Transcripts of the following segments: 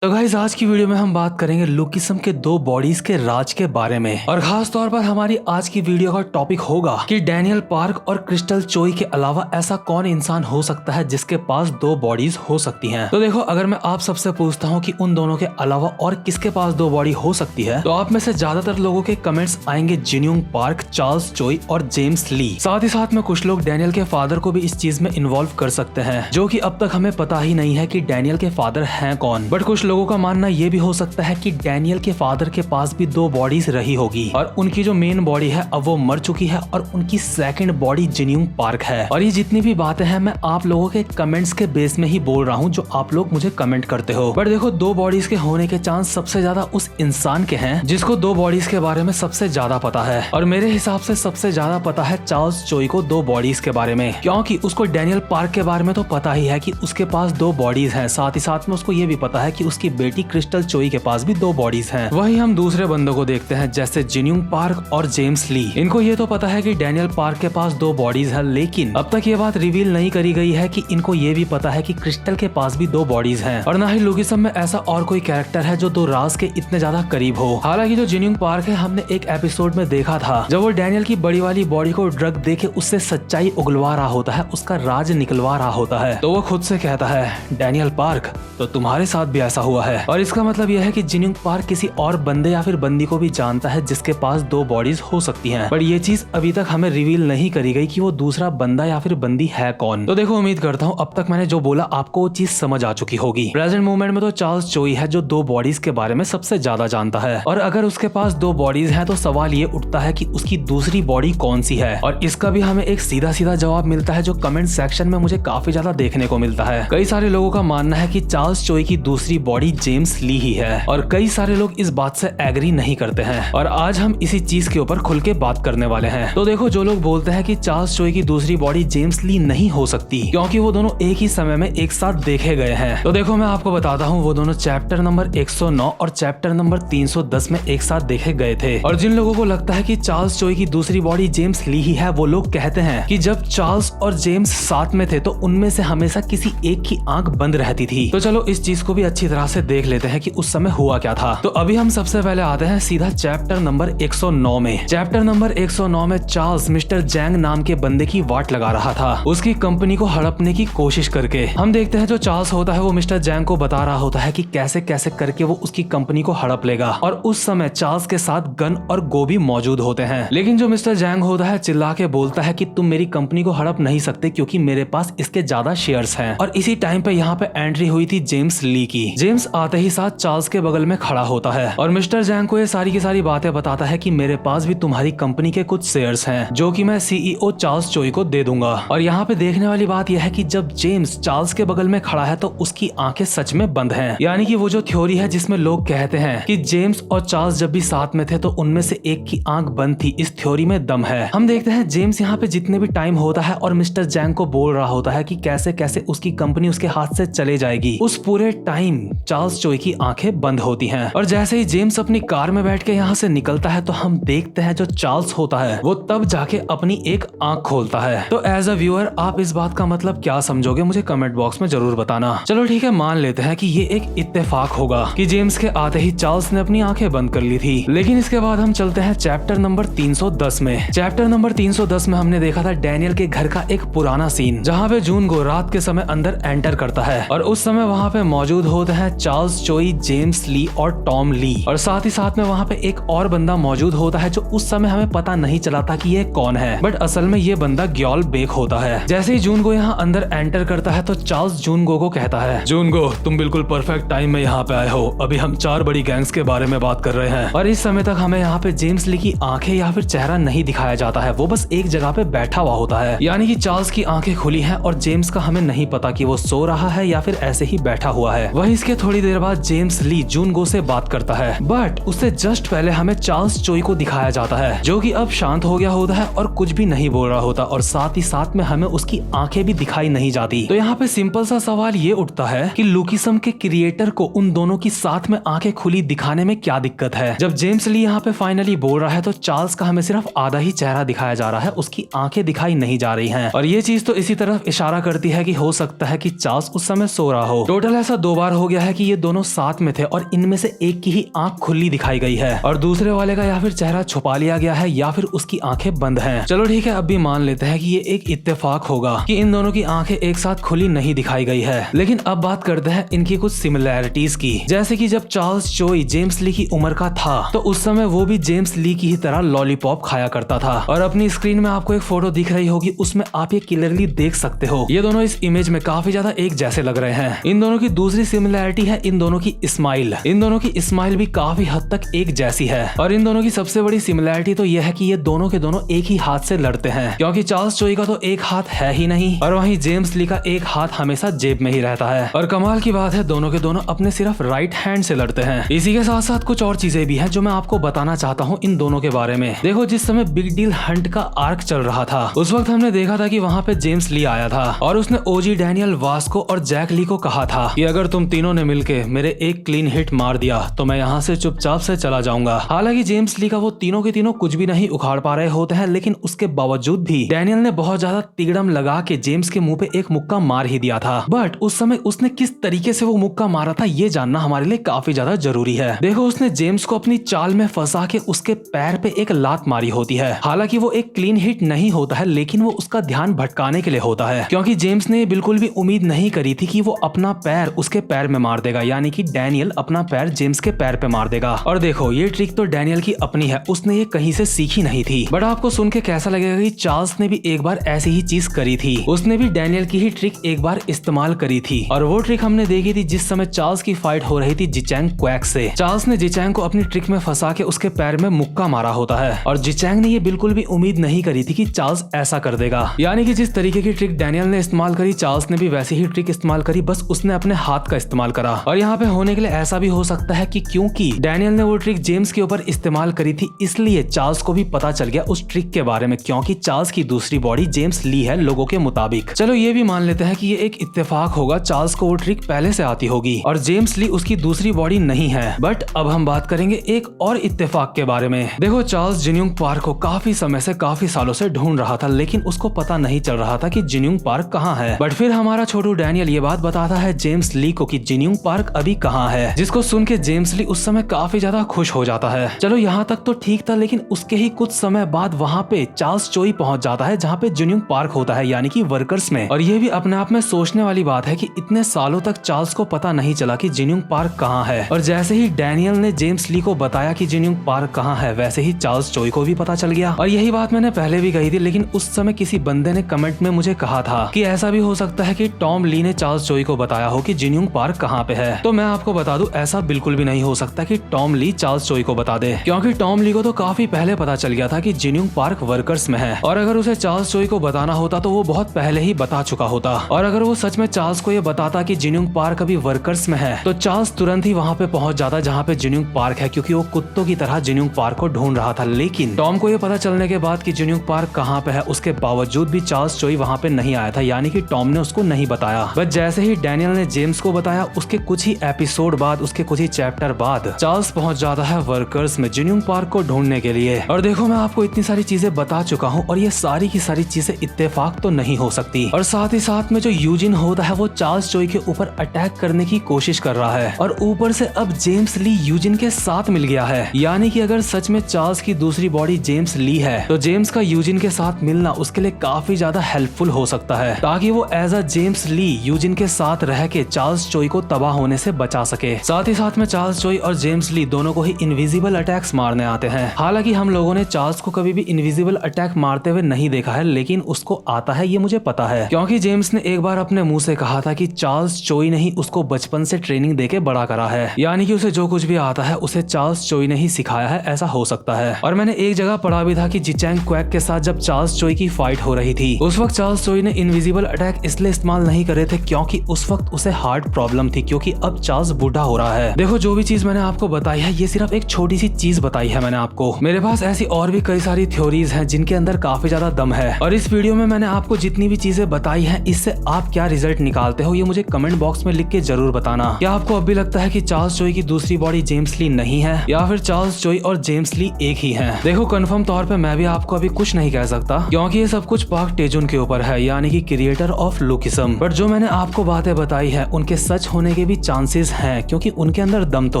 तो गाइस आज की वीडियो में हम बात करेंगे लुकिसम के दो बॉडीज के राज के बारे में। और खास तौर पर हमारी आज की वीडियो का टॉपिक होगा कि डैनियल पार्क और क्रिस्टल चोई के अलावा ऐसा कौन इंसान हो सकता है जिसके पास दो बॉडीज हो सकती हैं। तो देखो, अगर मैं आप सबसे पूछता हूँ कि उन दोनों के अलावा और किसके पास दो बॉडी हो सकती है, तो आप में से ज्यादातर लोगों के कमेंट्स आएंगे जिन्यूंग पार्क, चार्ल्स चोई और जेम्स ली। साथ ही साथ में कुछ लोग डैनियल के फादर को भी इस चीज में इन्वॉल्व कर सकते हैं, जो कि अब तक हमें पता ही नहीं है कि डैनियल के फादर हैं कौन। बट कुछ लोगों का मानना ये भी हो सकता है कि डैनियल के फादर के पास भी दो बॉडीज रही होगी और उनकी जो मेन बॉडी है अब वो मर चुकी है और उनकी सेकंड बॉडी जिन्यूंग पार्क है। और ये जितनी भी बातें हैं मैं आप लोगों के कमेंट्स के बेस में ही बोल रहा हूँ जो आप लोग मुझे कमेंट करते हो। बट देखो, दो बॉडीज के होने के चांस सबसे ज्यादा उस इंसान के हैं जिसको दो बॉडीज के बारे में सबसे ज्यादा पता है। और मेरे हिसाब से सबसे ज्यादा पता है चार्ल्स चोई को दो बॉडीज के बारे में, क्योंकि उसको डैनियल पार्क के बारे में तो पता ही है कि उसके पास दो बॉडीज हैं। साथ ही साथ में उसको ये भी पता है कि उसकी बेटी क्रिस्टल चोई के पास भी दो बॉडीज हैं। वही हम दूसरे बंदों को देखते हैं जैसे जिन्यूंग पार्क और जेम्स ली। इनको ये तो पता है कि डैनियल पार्क के पास दो बॉडीज है, लेकिन अब तक ये बात रिवील नहीं करी गई है कि इनको ये भी पता है कि क्रिस्टल के पास भी दो बॉडीज हैं। और ना ही लुकिसम में ऐसा और कोई कैरेक्टर है जो दो राज के इतने ज्यादा करीब हो। हालांकि जो जिन्यूंग पार्क है, हमने एक एपिसोड में देखा था जब वो डैनियल की बड़ी वाली बॉडी को ड्रग देके उससे सच्चाई उगलवा रहा होता है, उसका राज निकलवा रहा होता है, तो वो खुद से कहता है डैनियल पार्क, तो तुम्हारे साथ भी ऐसा हुआ है। और इसका मतलब यह है कि जिन्यूंग पार्क किसी और बंदे या फिर बंदी को भी जानता है जिसके पास दो बॉडीज हो सकती हैं। पर ये चीज अभी तक हमें रिवील नहीं करी गई कि वो दूसरा बंदा या फिर बंदी है कौन। तो देखो, उम्मीद करता हूँ अब तक मैंने जो बोला आपको वो चीज समझ आ चुकी होगी। प्रेजेंट मोमेंट में तो चार्ल्स चोई है जो दो बॉडीज के बारे में सबसे ज्यादा जानता है। और अगर उसके पास दो बॉडीज हैं तो सवाल ये उठता है कि उसकी दूसरी बॉडी कौन सी है। और इसका भी हमें एक सीधा सीधा जवाब मिलता है जो कमेंट सेक्शन में मुझे काफी ज्यादा देखने को मिलता है। कई सारे लोगों का मानना है कि चार्ल्स चोई की दूसरी बॉडी जेम्स ली ही है और कई सारे लोग इस बात से एग्री नहीं करते हैं। और आज हम इसी चीज के ऊपर खुल के बात करने वाले हैं। तो देखो, जो लोग बोलते हैं कि चार्ल्स चोई की दूसरी बॉडी जेम्स ली नहीं हो सकती क्योंकि वो दोनों एक ही समय में एक साथ देखे गए हैं, तो देखो मैं आपको बताता हूँ वो दोनों चैप्टर नंबर 109 और चैप्टर नंबर 310 में एक साथ देखे गए थे। और जिन लोगों को लगता है कि चार्ल्स चोई की दूसरी बॉडी जेम्स ली ही है, वो लोग कहते हैं कि जब चार्ल्स और जेम्स साथ में थे तो उनमें से हमेशा किसी एक की आंख बंद रहती थी। तो चलो इस चीज को भी अच्छी तरह से देख लेते हैं कि उस समय हुआ क्या था। तो अभी हम सबसे पहले आते हैं सीधा चैप्टर नंबर 109 में। चैप्टर नंबर 109 में चार्ल्स मिस्टर जैंग नाम के बंदे की वाट लगा रहा था, उसकी कंपनी को हड़पने की कोशिश करके। हम देखते हैं जो चार्ल्स होता है वो मिस्टर जैंग को बता रहा होता है कि कैसे कैसे करके वो उसकी कंपनी को हड़प लेगा। और उस समय चार्ल्स के साथ गन और गोभी मौजूद होते हैं, लेकिन जो मिस्टर जैंग होता है चिल्ला के बोलता है कि तुम मेरी कंपनी को हड़प नहीं सकते क्योंकि मेरे पास इसके ज्यादा शेयर्स हैं। और इसी टाइम पे यहाँ पे एंट्री हुई थी जेम्स ली की। जेम्स आते ही साथ चार्ल्स के बगल में खड़ा होता है और मिस्टर जैंग को ये सारी की सारी बातें बताता है कि मेरे पास भी तुम्हारी कंपनी के कुछ शेयर्स हैं जो कि मैं सीईओ चार्ल्स चोई को दे दूंगा। और यहाँ पे देखने वाली बात यह है कि जब जेम्स चार्ल्स के बगल में खड़ा है तो उसकी आंखें सच में बंद हैं। यानी कि वो जो थ्योरी है जिसमें लोग कहते हैं कि जेम्स और चार्ल्स जब भी साथ में थे तो उनमें से एक की आंख बंद थी, इस थ्योरी में दम है। हम देखते हैं जेम्स यहाँ पे जितने भी टाइम होता है और मिस्टर जैंग को बोल रहा होता है कि कैसे कैसे उसकी कंपनी उसके हाथ से चले जाएगी, उस पूरे टाइम चार्ल्स चोई की आंखें बंद होती हैं। और जैसे ही जेम्स अपनी कार में बैठ के यहाँ से निकलता है तो हम देखते हैं जो चार्ल्स होता है वो तब जाके अपनी एक आंख खोलता है। तो एज अ व्यूअर आप इस बात का मतलब क्या समझोगे, मुझे कमेंट बॉक्स में जरूर बताना। चलो ठीक है, मान लेते हैं कि ये एक इत्तेफाक होगा कि जेम्स के आते ही चार्ल्स ने अपनी आंखें बंद कर ली थी। लेकिन इसके बाद हम चलते हैं चैप्टर नंबर 310 में। चैप्टर नंबर 310 में हमने देखा था डैनियल के घर का एक पुराना सीन जहाँ पे जून गो रात के समय अंदर एंटर करता है और उस समय वहाँ पे मौजूद होते हैं चार्ल्स चोई, जेम्स ली और टॉम ली। और साथ ही साथ में वहाँ पे एक और बंदा मौजूद होता है जो उस समय हमें पता नहीं चला था कि ये कौन है, बट असल में ये बंदा ग्योल बेक होता है। जैसे ही जून गो यहाँ अंदर एंटर करता है तो चार्ल्स जून गो को कहता है, जून गो तुम बिल्कुल परफेक्ट टाइम में यहाँ पे आए हो, अभी हम 4 बड़ी गैंग्स के बारे में बात कर रहे हैं। और इस समय तक हमें यहाँ पे जेम्स ली की आंखें या फिर चेहरा नहीं दिखाया जाता है, वो बस एक जगह पे बैठा हुआ होता है। यानी कि चार्ल्स की आंखें खुली हैं और जेम्स का हमें नहीं पता कि वो सो रहा है या फिर ऐसे ही बैठा हुआ है। वहीं इसके थोड़ी देर बाद जेम्स ली जून गो से बात करता है, बट उससे जस्ट पहले हमें चार्ल्स चोई को दिखाया जाता है जो कि अब शांत हो गया होता है और कुछ भी नहीं बोल रहा होता और साथ ही साथ में हमें उसकी आंखें भी दिखाई नहीं जाती। तो यहाँ पे सिंपल सा सवाल ये उठता है कि लुकिसम के क्रिएटर को उन दोनों की साथ में आंखें खुली दिखाने में क्या दिक्कत है। जब जेम्स ली यहाँ पे फाइनली बोल रहा है तो चार्ल्स का हमें सिर्फ आधा ही चेहरा दिखाया जा रहा है, उसकी आंखें दिखाई नहीं जा रही हैं। और ये चीज तो इसी तरफ इशारा करती है कि हो सकता है कि चार्ल्स उस समय सो रहा हो। टोटल ऐसा 2 बार हो गया है है कि ये दोनों साथ में थे और इनमें से एक की ही आंख खुली दिखाई गई है और दूसरे वाले का या फिर चेहरा छुपा लिया गया है या फिर उसकी आंखें बंद हैं। चलो ठीक है, अब भी मान लेते हैं कि ये एक इत्तेफाक होगा कि इन दोनों की आंखें एक साथ खुली नहीं दिखाई गई है। लेकिन अब बात करते हैं इनकी कुछ सिमिलैरिटीज की। जैसे कि जब चार्ल्स चोई जेम्स ली की उम्र का था तो उस समय वो भी जेम्स ली की ही तरह लॉलीपॉप खाया करता था और अपनी स्क्रीन में आपको एक फोटो दिख रही होगी, उसमें आप ये क्लियरली देख सकते हो ये दोनों इस इमेज में काफी ज्यादा एक जैसे लग रहे हैं। इन दोनों की दूसरी सिमिलैरिटी है इन दोनों की स्माइल। इन दोनों की स्माइल भी काफी हद तक एक जैसी है और इन दोनों की सबसे बड़ी सिमिलैरिटी तो यह है कि ये दोनों के दोनों एक ही हाथ से लड़ते हैं, क्योंकि चार्ल्स चोई का तो एक हाथ है ही नहीं और वहीं जेम्स ली का एक हाथ हमेशा जेब में ही रहता है। और कमाल की बात है दोनों के दोनों अपने सिर्फ राइट हैंड से लड़ते हैं। इसी के साथ साथ कुछ और चीजें भी हैं जो मैं आपको बताना चाहता हूँ इन दोनों के बारे में। देखो, जिस समय बिग डील हंट का आर्क चल रहा था उस वक्त हमने देखा था कि वहाँ पे जेम्स ली आया था और उसने ओजी डैनियल वास्को और जैक ली को कहा था कि अगर तुम तीनों ने मिलके मेरे एक क्लीन हिट मार दिया तो मैं यहाँ से चुपचाप से चला जाऊंगा। हालांकि जेम्स ली का वो तीनों के तीनों कुछ भी नहीं उखाड़ पा रहे होते हैं, लेकिन उसके बावजूद भी डैनियल ने बहुत ज्यादा तिगड़म लगा के जेम्स के मुंह पे एक मुक्का मार ही दिया था। बट उस समय उसने किस तरीके से वो मुक्का मारा था ये जानना हमारे लिए काफी ज्यादा जरूरी है। देखो, उसने जेम्स को अपनी चाल में फंसा के उसके पैर पे एक लात मारी होती है। हालांकि वो एक क्लीन हिट नहीं होता है, लेकिन वो उसका ध्यान भटकाने के लिए होता है, क्योंकि जेम्स ने बिल्कुल भी उम्मीद नहीं करी थी कि वो अपना पैर उसके पैर में मार देगा, यानी कि डैनियल अपना पैर जेम्स के पैर पे मार देगा। और देखो, ये ट्रिक तो डैनियल की अपनी है, उसने ये कहीं से सीखी नहीं थी। बट आपको सुन के कैसा लगेगा कि चार्ल्स ने भी एक बार ऐसी ही चीज करी थी, उसने भी डैनियल की ही ट्रिक एक बार इस्तेमाल करी थी और वो ट्रिक हमने देखी थी जिस समय चार्ल्स की फाइट हो रही थी जिचैंग क्वैक से। चार्ल्स ने जिचैंग को अपनी ट्रिक में फंसा के उसके पैर में मुक्का मारा होता है और जिचैंग ने ये बिल्कुल भी उम्मीद नहीं करी थी कि चार्ल्स ऐसा कर देगा। यानी कि जिस तरीके की ट्रिक डैनियल ने इस्तेमाल करी चार्ल्स ने भी वैसी ही ट्रिक इस्तेमाल करी, बस उसने अपने हाथ का इस्तेमाल करा। और यहाँ पे होने के लिए ऐसा भी हो सकता है कि क्योंकि डैनियल ने वो ट्रिक जेम्स के ऊपर इस्तेमाल करी थी इसलिए चार्ल्स को भी पता चल गया उस ट्रिक के बारे में, क्योंकि चार्ल्स की दूसरी बॉडी जेम्स ली है लोगों के मुताबिक। चलो ये भी मान लेते हैं कि ये एक इत्तेफाक होगा, चार्ल्स को वो ट्रिक पहले से आती होगी और जेम्स ली उसकी दूसरी बॉडी नहीं है। बट अब हम बात करेंगे एक और इत्तेफाक के बारे में। देखो, चार्ल्स जिन्यूंग पार्क को काफी समय से काफी सालों से ढूंढ रहा था, लेकिन उसको पता नहीं चल रहा था कि जिन्यूंग पार्क कहाँ है। बट फिर हमारा छोटू डैनियल ये बात बताता है जेम्स ली को कि जिन्यूंग पार्क अभी कहाँ है, जिसको सुन के जेम्स ली उस समय काफी ज्यादा खुश हो जाता है। चलो यहाँ तक तो ठीक था, लेकिन उसके ही कुछ समय बाद वहाँ पे चार्ल्स चोई पहुंच जाता है जहाँ पे जिन्यूंग पार्क होता है, यानी कि वर्कर्स में। और ये भी अपने आप में सोचने वाली बात है कि इतने सालों तक चार्ल्स को पता नहीं चला कि जिन्यूंग पार्क कहाँ है और जैसे ही डैनियल ने जेम्स ली को बताया कि जिन्यूंग पार्क कहाँ है वैसे ही चार्ल्स चोई को भी पता चल गया। और यही बात मैंने पहले भी कही थी, लेकिन उस समय किसी बंदे ने कमेंट में मुझे कहा था कि ऐसा भी हो सकता है कि टॉम ली ने चार्ल्स चोई को बताया हो कि जिन्यूंग पार्क कहाँ पे है। तो मैं आपको बता दूं, ऐसा बिल्कुल भी नहीं हो सकता कि टॉम ली चार्ल्स चोई को बता दे, क्योंकि टॉम ली को तो काफी पहले पता चल गया था कि जिन्यूंग पार्क वर्कर्स में है और अगर उसे चार्ल्स चोई को बताना होता तो वो बहुत पहले ही बता चुका होता। और अगर वो सच में चार्ल्स को ये बताता कि जिन्यूंग पार्क अभी वर्कर्स में है तो चार्ल्स तुरंत ही वहाँ पे पहुंच जाता जहाँ पे जिन्यूंग पार्क है, क्योंकि वो कुत्तों की तरह जिन्यूंग पार्क को ढूंढ रहा था। लेकिन टॉम को ये पता चलने के बाद कि जिन्यूंग पार्क कहाँ पे है उसके बावजूद भी चार्ल्स चोई वहाँ पे नहीं आया था, यानी कि टॉम ने उसको नहीं बताया। बट जैसे ही डैनियल ने जेम्स को बताया उसके कुछ ही एपिसोड बाद, उसके कुछ ही चैप्टर बाद चार्ल्स पहुंच जाता है वर्कर्स में जिन्यूंग पार्क को ढूंढने के लिए। और देखो, मैं आपको इतनी सारी चीजें बता चुका हूँ और ये सारी की सारी चीजें इत्तेफाक तो नहीं हो सकती। और साथ ही साथ में जो यूजिन होता है वो चार्ल्स चोई के ऊपर अटैक करने की कोशिश कर रहा है और ऊपर से अब जेम्स ली यूजिन के साथ मिल गया है। यानी कि अगर सच में चार्ल्स की दूसरी बॉडी जेम्स ली है तो जेम्स का यूजिन के साथ मिलना उसके लिए काफी ज्यादा हेल्पफुल हो सकता है, ताकि वो as a James Lee Eugene के साथ रह के चार्ल्स चोई को तबाह होने से बचा सके। साथ ही साथ में चार्ल्स चोई और जेम्स ली दोनों को ही इनविजिबल अटैक्स मारने आते हैं। हालांकि हम लोगों ने चार्ल्स को कभी भी इनविजिबल अटैक मारते हुए नहीं देखा है, लेकिन उसको आता है ये मुझे पता है, क्योंकि जेम्स ने एक बार अपने मुंह से कहा था कि चार्ल्स चोई ने ही उसको बचपन से ट्रेनिंग देके बड़ा करा है, यानी कि उसे जो कुछ भी आता है उसे चार्ल्स चोई ने ही सिखाया है, ऐसा हो सकता है। और मैंने एक जगह पढ़ा भी था कि जिचैंग क्वैक के साथ जब चार्ल्स चोई की फाइट हो रही थी उस वक्त चार्ल्स चोई ने इनविजिबल अटैक इसलिए इस्तेमाल नहीं करे थे क्योंकि उस वक्त उसे हार्ट प्रॉब्लम थी, क्योंकि अब चार्ल्स बूढ़ा हो रहा है। देखो, जो भी चीज मैंने आपको बताई है ये सिर्फ एक छोटी सी चीज बताई है मैंने आपको। मेरे पास ऐसी और भी कई सारी थ्योरीज हैं जिनके अंदर काफी ज्यादा दम है और इस वीडियो में मैंने आपको जितनी भी चीजें बताई हैं इससे आप क्या रिजल्ट निकालते हो ये मुझे कमेंट बॉक्स में लिख के जरूर बताना। क्या आपको अब भी लगता है कि चार्ल्स चोई की दूसरी बॉडी जेम्स ली नहीं है या फिर चार्ल्स चोई और जेम्स ली एक ही हैं? देखो, कंफर्म तौर पे मैं भी आपको अभी कुछ नहीं कह सकता क्योंकि ये सब कुछ पार्क टेजुन के ऊपर है, यानी कि क्रिएटर ऑफ लुकिज्म। बट जो मैंने आपको बातें बताई है उनके सच होने के के भी चांसेस हैं, क्योंकि उनके अंदर दम तो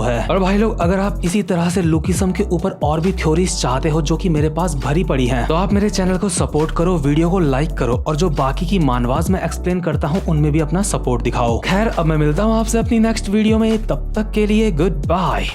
है। और भाई लोग, अगर आप इसी तरह से लुकिज्म के ऊपर और भी थ्योरीज चाहते हो जो कि मेरे पास भरी पड़ी हैं, तो आप मेरे चैनल को सपोर्ट करो, वीडियो को लाइक करो, और जो बाकी की मानवाज में एक्सप्लेन करता हूँ उनमें भी अपना सपोर्ट दिखाओ। खैर, अब मैं मिलता हूँ आपसे अपनी नेक्स्ट वीडियो में, तब तक के लिए गुड बाय।